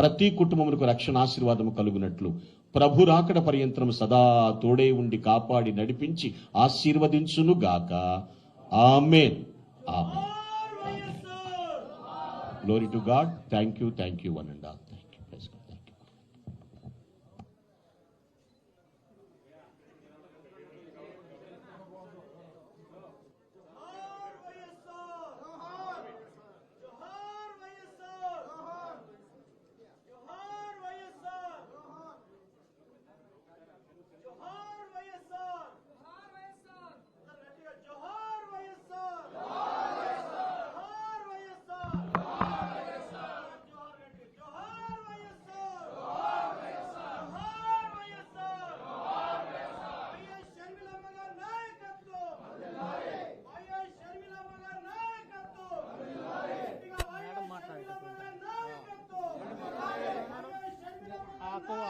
ప్రతి కుటుంబములకు రక్షణ ఆశీర్వాదము కలుగునట్లు ప్రభు రాకడ పర్యంతరం సదా తోడే ఉండి కాపాడి నడిపించి ఆశీర్వదించును గాక. Amen. Amen. Glory to God. Thank you one and all. Thank you. Praise God. Thank you.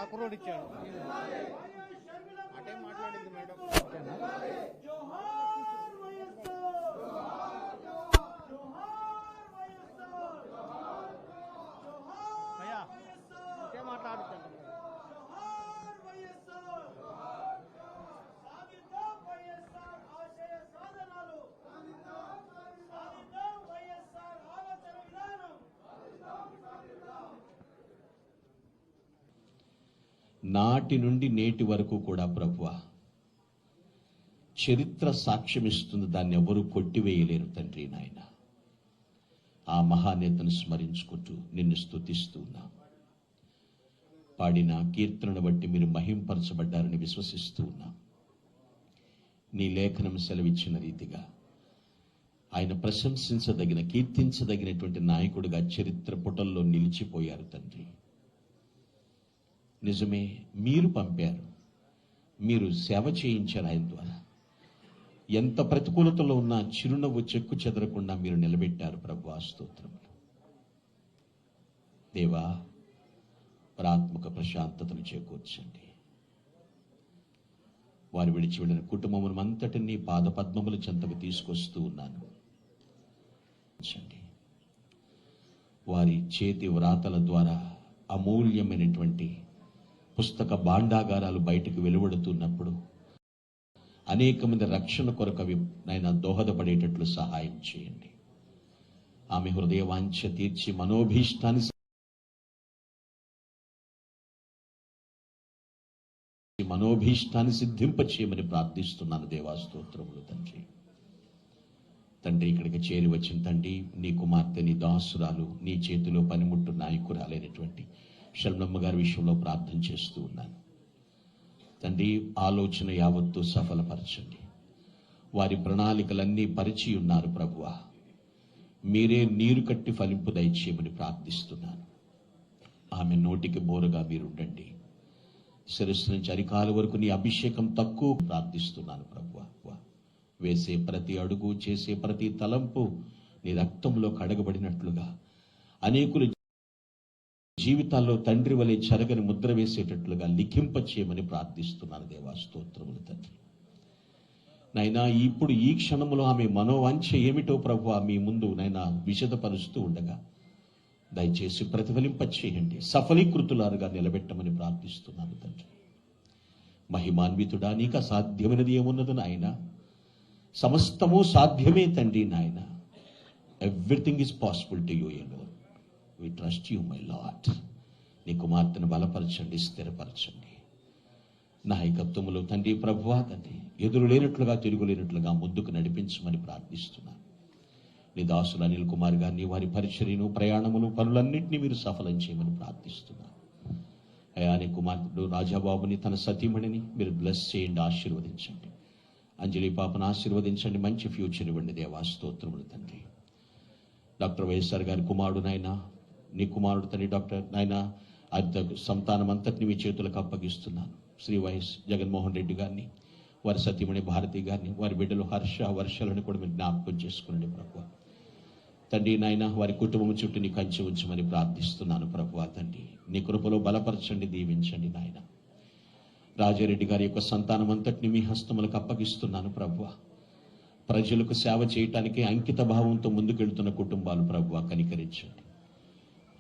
అక్రోడ్ ఇచ్చాడు అటే మాట్లాడింది మేడం. అయ్యా అటే మాట్లాడుతాను. నాటి నుండి నేటి వరకు కూడా ప్రభువా చరిత్ర సాక్ష్యమిస్తుంది. దాన్ని ఎవరు కొట్టివేయలేరు తండ్రి నాయన. ఆ మహానేతను స్మరించుకుంటూ నిన్ను స్తుతిస్తూ ఉన్నాం. పాడిన కీర్తనను బట్టి మీరు మహింపరచబడ్డారని విశ్వసిస్తూ ఉన్నాం. నీ లేఖనం సెలవిచ్చిన రీతిగా ఆయన ప్రశంసించదగిన కీర్తించదగినటువంటి నాయకుడిగా చరిత్ర పుటల్లో నిలిచిపోయారు తండ్రి. నిజమే, మీరు పంపారు, మీరు సేవ చేయించారు. ఆయన ద్వారా ఎంత ప్రతికూలతలో ఉన్నా చిరునవ్వు చెక్కు చెదరకుండా మీరు నిలబెట్టారు ప్రభువా. స్తోత్రములు దేవా. ప్రాత్మక ప్రశాంతతను చేకూర్చండి. వారు విడిచి వెళ్ళిన కుటుంబమును అంతటినీ పాద పద్మముల చెంతకు తీసుకొస్తూ ఉన్నాను. వారి చేతి వ్రాతల ద్వారా అమూల్యమైనటువంటి పుస్తక భాండాగారాలు బయటకు వెలువడుతున్నప్పుడు అనేక మంది రక్షణ కొరకు అవి నాయన దోహదపడేటట్లు సహాయం చేయండి. ఆమె హృదయ వాంఛ తీర్చి మనోభీష్టాన్ని సిద్ధింపచేయమని ప్రార్థిస్తున్నాను దేవా. స్తోత్రములు తండ్రి. తండ్రి, ఇక్కడికి చేరి వచ్చిన తండ్రి నీ కుమార్తె, నీ దాసురాలు, నీ చేతిలో పనిముట్టు నాయకురాలైనటువంటి శర్మమ్మ గారి విషయంలో ప్రార్థన చేస్తూ ఉన్నాను తండ్రి. ఆలోచన యావత్తు సఫలపరచండి. వారి ప్రణాళికలన్నీ పరిచి ఉన్నారు ప్రభువా. మీరే నీరు కట్టి ఫలింపు దయచేయమని ప్రార్థిస్తున్నాను. ఆమె నోటికి బోరుగా మీరుండండి. శిరస్సు నుంచి అరికాల వరకు నీ అభిషేకం తక్కువ ప్రార్థిస్తున్నాను ప్రభువా. వేసే ప్రతి అడుగు, చేసే ప్రతి తలంపు నీ రక్తంలో కడగబడినట్లుగా అనేకులు జీవితాల్లో తండ్రి వలె చెరగని ముద్ర వేసేటట్లుగా లిఖింప చేయమని ప్రార్థిస్తున్నాను దేవా. స్తోత్రములు తండ్రి. నైనా ఇప్పుడు ఈ క్షణంలో ఆమె మనోవాంఛ ఏమిటో ప్రభువా మీ ముందు నైనా విశదపరుస్తూ ఉండగా దయచేసి ప్రతిఫలింప చేయండి. సఫలీకృతులారుగా నిలబెట్టమని ప్రార్థిస్తున్నాను తండ్రి. మహిమాన్వితుడా, నీకు అసాధ్యమైనది ఏమున్నది నాయన? సమస్తము సాధ్యమే తండ్రి నాయన. Everything is possible to you alone. We trust you my lord. నీ కుమార్తెను బలపరచండి, స్థిరపరచండి. నాయకత్వములో తండ్రి ప్రభువా తండ్రి ఎదురు లేనట్లుగా తిరుగులేనట్లుగా ముందుకు నడిపించమని ప్రార్థిస్తున్నాను. నీ దాసులు అనిల్ కుమార్ గారిని, వారి పరిచర్యను, ప్రయాణములు, పనులన్నింటినీ మీరు సఫలం చేయమని ప్రార్థిస్తున్నాను. అయా నీ కుమార్తెడు రాజాబాబుని, తన సతీమణిని మీరు బ్లెస్ చేయండి, ఆశీర్వదించండి. అంజలి పాపను ఆశీర్వదించండి, మంచి ఫ్యూచర్ ఇవ్వండి దేవా. స్తోత్రములు తండ్రి. డాక్టర్ వైఎస్ఆర్ గారి కుమారుడు నాయన, నీ కుమారుడు తండ్రి డాక్టర్ నాయన సంతానం అంతటిని మీ చేతులకు అప్పగిస్తున్నాను. శ్రీ వైఎస్ జగన్మోహన్ రెడ్డి గారిని, వారి సతీమణి భారతి గారిని, వారి బిడ్డలు హర్ష వర్షాలను కూడా మీరు జ్ఞాపకం చేసుకునండి ప్రభువా తండ్రి నాయన. వారి కుటుంబం చుట్టూ నీ కంచె ఉంచమని ప్రార్థిస్తున్నాను ప్రభువా తండ్రి. నీ కృపలో బలపరచండి, దీవించండి నాయన. రాజారెడ్డి గారి యొక్క సంతానం అంతటిని మీ హస్తములకు అప్పగిస్తున్నాను ప్రభువా. ప్రజలకు సేవ చేయటానికి అంకిత భావంతో ముందుకెళ్తున్న కుటుంబాలు ప్రభువా కనికరించండి.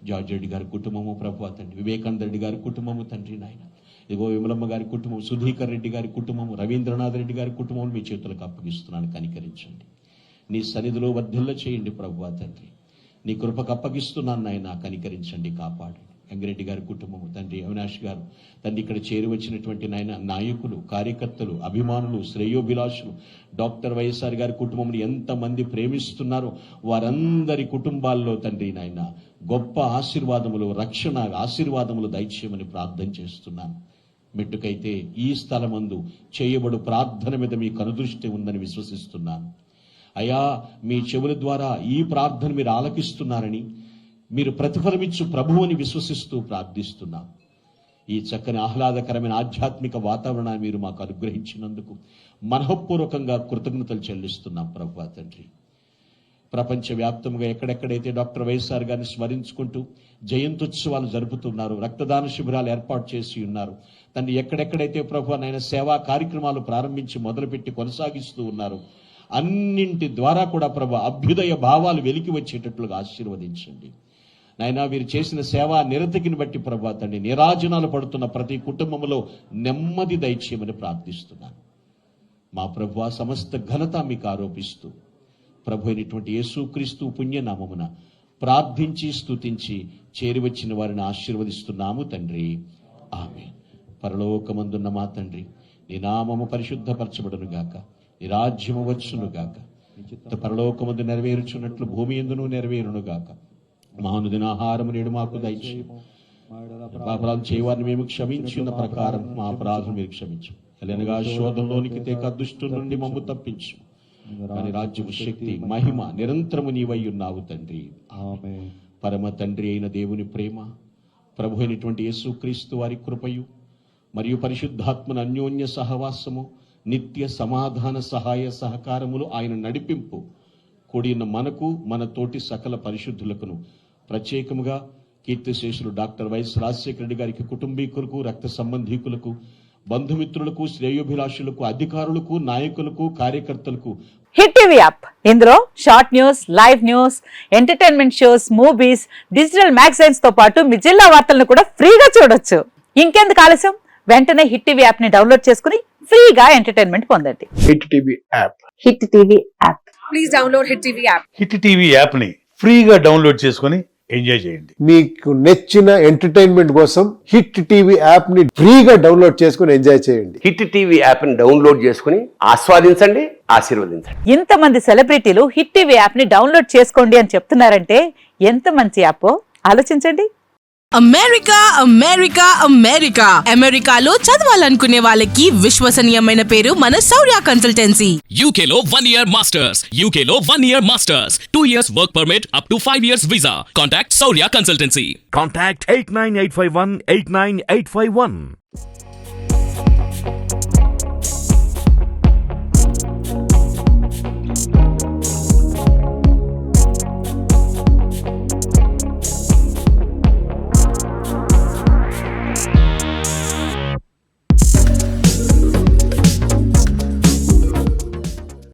జార్జ్ రెడ్డి గారి కుటుంబము ప్రభువా తండ్రి, వివేకానంద రెడ్డి గారి కుటుంబము తండ్రి నాయన, ఇదిగో విమలమ్మ గారి కుటుంబం, సుధీకర్ రెడ్డి గారి కుటుంబము, రవీంద్రనాథ్ రెడ్డి గారి కుటుంబం మీ చేతులకు అప్పగిస్తున్నాను. కనికరించండి, నీ సన్నిధిలో వర్ధిల్ల చేయండి ప్రభువా తండ్రి. నీ కృపకు అప్పగిస్తున్నాను నాయన, కనికరించండి, కాపాడండి. వెంకరెడ్డి గారి కుటుంబము తండ్రి, అవినాష్ గారు తండ్రి, ఇక్కడ చేరి వచ్చినటువంటి నాయన నాయకులు, కార్యకర్తలు, అభిమానులు, శ్రేయోభిలాషులు, డాక్టర్ వైఎస్ఆర్ గారి కుటుంబం ఎంతమంది ప్రేమిస్తున్నారో వారందరి కుటుంబాల్లో తండ్రి నాయన గొప్ప ఆశీర్వాదములు, రక్షణ ఆశీర్వాదములు దయచేయమని ప్రార్థన చేస్తున్నాను. మెట్టుకైతే ఈ స్థలమందు చేయబడు ప్రార్థన మీద మీ కనుదృష్టి ఉందని విశ్వసిస్తున్నాను. అయా, మీ చెవుల ద్వారా ఈ ప్రార్థన మీరు ఆలకిస్తున్నారని, మీరు ప్రతిఫలమిచ్చు ప్రభువుని విశ్వసిస్తూ ప్రార్థిస్తున్నాం. ఈ చక్కని ఆహ్లాదకరమైన ఆధ్యాత్మిక వాతావరణాన్ని మీరు మాకు అనుగ్రహించినందుకు మనఃపూర్వకంగా కృతజ్ఞతలు చెల్లిస్తున్నాం ప్రభువా తండ్రి. ప్రపంచవ్యాప్తంగా ఎక్కడెక్కడైతే డాక్టర్ వైఎస్ఆర్ గారిని స్మరించుకుంటూ జయంత్యుత్సవాలు జరుపుతున్నారు, రక్తదాన శిబిరాలు ఏర్పాటు చేసి ఉన్నారు తండ్రి, ఎక్కడెక్కడైతే ప్రభువా నాయన సేవా కార్యక్రమాలు ప్రారంభించి మొదలుపెట్టి కొనసాగిస్తూ ఉన్నారు, అన్నింటి ద్వారా కూడా ప్రభు అభ్యుదయ భావాలు వెలికి వచ్చేటట్లుగా ఆశీర్వదించండి నాయన. వీరు చేసిన సేవా నిరతికిని బట్టి ప్రభు తండ్రి, నిరాజనాలు పడుతున్న ప్రతి కుటుంబంలో నెమ్మది దయచేయమని ప్రార్థిస్తున్నాను. మా ప్రభువా, సమస్త ఘనత మీకు ఆరోపిస్తూ ప్రభు అయినటువంటి యేసుక్రీస్తు పుణ్యనామమున ప్రార్థించి స్తుతించి చేరి వచ్చిన వారిని ఆశీర్వదిస్తున్నాము తండ్రి, ఆమేన్. పరలోకమందున్న మా తండ్రి, నీ నామము పరిశుద్ధపరచబడును గాక, నీ రాజ్యము వచ్చును గాక, పరలోకమందు నెరవేరుచున్నట్లు భూమి యందును నెరవేరును గాక. మా అనుదిన ఆహారము నేడు మాకు దయచేయము, పాపరాలు చేయవారిని మేము క్షమించిన ప్రకారం మా అపరాధం మీరు క్షమించు, ఎలనగా శోధంలోనికి తేక దుష్టు నుండి మమ్ము తప్పించు. కానీ రాజ్యము, శక్తి, మహిమ నిరంతరము నీవై ఉన్నావు తండ్రి, ఆమేన్. పరమ తండ్రి అయిన దేవుని ప్రేమ, ప్రభు అయినటువంటి యేసుక్రీస్తు వారి కృపయు మరియు పరిశుద్ధాత్మన అన్యోన్య సహవాసము, నిత్య సమాధాన సహాయ సహకారములు, ఆయన నడిపింపు కూడిన మనకు, మన తోటి సకల పరిశుద్ధులకును, ప్రత్యేకముగా కీర్తిశేషులు డాక్టర్ వైఎస్ రాజశేఖర రెడ్డి గారికి కుటుంబీకులకు, రక్త సంబంధీకులకు, బంధుమిత్రులకు, శ్రేయోభిలాషులకు, అధికారులకు, నాయకులకు, కార్యకర్తలకు. హిట్ టీవీ యాప్, ఇందులో short news, live news, entertainment shows, movies, digital magazines తో పాటు మీ జిల్లా వార్తలను కూడా ఫ్రీగా చూడొచ్చు. ఇంకెందుకు ఆలస్యం, వెంటనే హిట్ టీవీ యాప్ ని డౌన్లోడ్ చేసుకుని ఫ్రీగా ఎంటర్టైన్మెంట్ పొందండి. Hit TV app, hit TV app, please download hit TV app. Hit TV app ని ఫ్రీగా డౌన్లోడ్ చేసుకుని ఎంజాయ్ చేయండి. మీకు నచ్చిన ఎంటర్టైన్మెంట్ కోసం హిట్ టీవీ యాప్ ని ఫ్రీగా డౌన్లోడ్ చేసుకుని ఎంజాయ్ చేయండి. హిట్ టీవీ యాప్ ని డౌన్లోడ్ చేసుకుని ఆస్వాదించండి, ఆశీర్వదించండి. ఇంతమంది సెలబ్రిటీలు హిట్ టీవీ యాప్ ని డౌన్లోడ్ చేసుకోండి అని చెప్తున్నారంటే ఎంత మంచి యాప్ ఆలోచించండి. అమెరికా అమెరికా అమెరికా అమెరికాలో చదవాలనుకునే వాళ్ళకి విశ్వసనీయమైన పేరు మన శౌర్య కన్సల్టెన్సీ. UK లో 1 year masters, UK లో 1 year masters, 2 years work permit up to 5 years visa. Contact Saurya Consultancy. Contact 89851 89851.